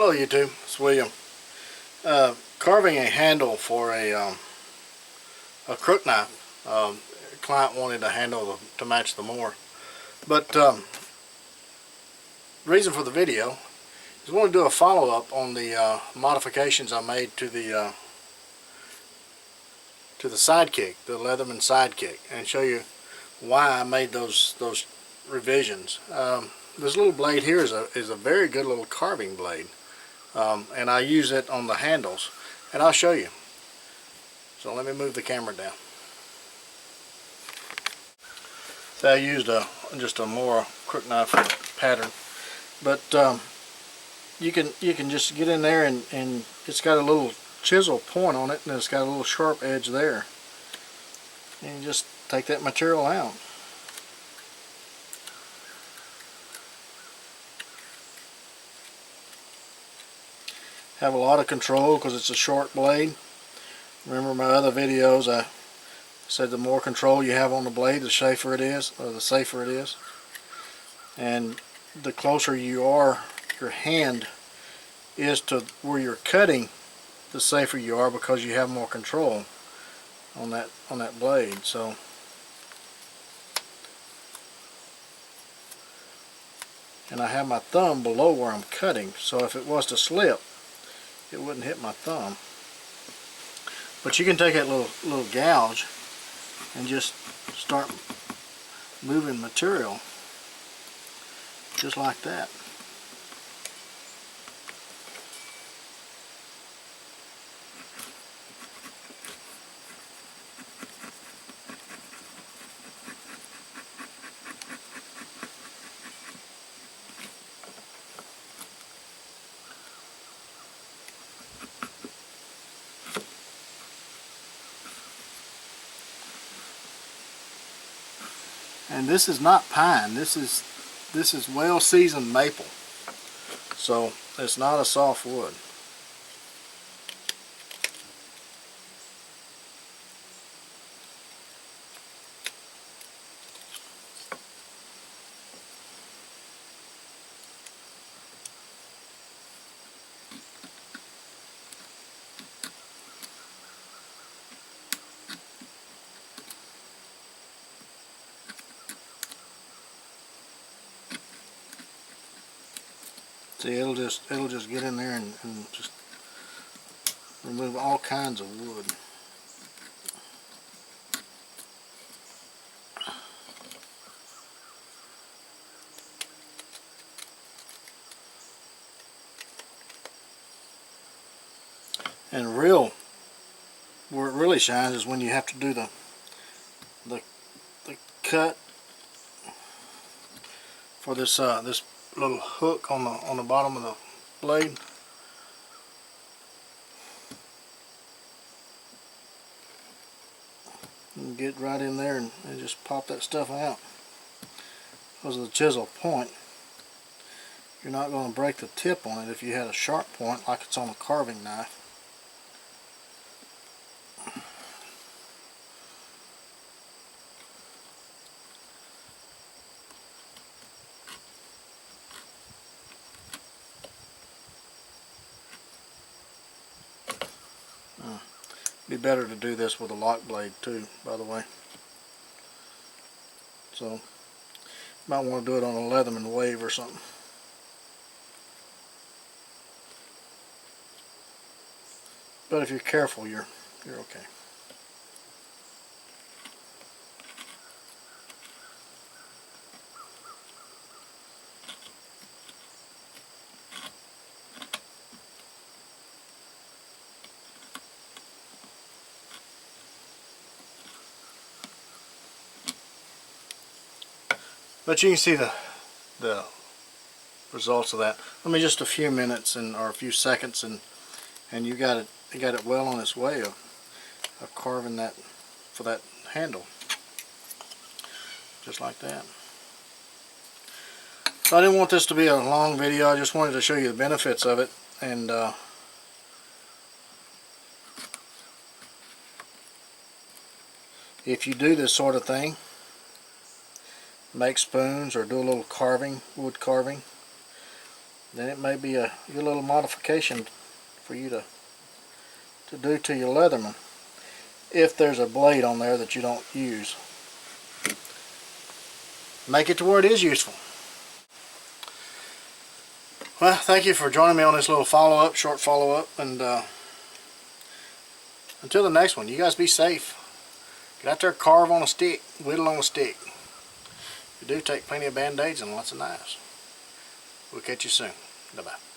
Hello YouTube, it's William. Carving a handle for a crook knife. A client wanted a handle to match the moor. But reason for the video is I want to do a follow-up on the modifications I made to the Sidekick, the Leatherman Sidekick, and show you why I made those revisions. This little blade here is a very good little carving blade. And I use it on the handles, and I'll show you. So let me move the camera down. So I used just a more crook knife pattern, but you can just get in there and it's got a little chisel point on it, and it's got a little sharp edge there, and you just take that material out. Have a lot of control because it's a short blade. Remember my other videos, I said the more control you have on the blade, the safer it is, or the safer it is. And the closer you are, your hand is to where you're cutting, the safer you are because you have more control on that blade. So and I have my thumb below where I'm cutting, so if it was to slip, it wouldn't hit my thumb. But you can take that little gouge and just start moving material just like that. And this is not pine, this is well seasoned maple, so it's not a soft wood. See, it'll just get in there and just remove all kinds of wood. And where it really shines is when you have to do the cut for this this little hook on the bottom of the blade. You get right in there and just pop that stuff out. Because of the chisel point, you're not going to break the tip on it if you had a sharp point like it's on a carving knife. Be better to do this with a lock blade too, by the way. So you might want to do it on a Leatherman wave or something. But if you're careful, you're okay. But you can see the results of that. I mean, just a few minutes or a few seconds, and you got it well on its way of carving that for that handle, just like that. So I didn't want this to be a long video. I just wanted to show you the benefits of it, and if you do this sort of thing, make spoons or do a little carving, wood carving, then it may be your little modification for you to do to your Leatherman, if there's a blade on there that you don't use. Make it to where it is useful. Well, thank you for joining me on this little follow-up, short follow-up, and until the next one, you guys be safe. Get out there, carve on a stick, whittle on a stick. If you do, take plenty of band-aids and lots of knives. We'll catch you soon. Bye-bye.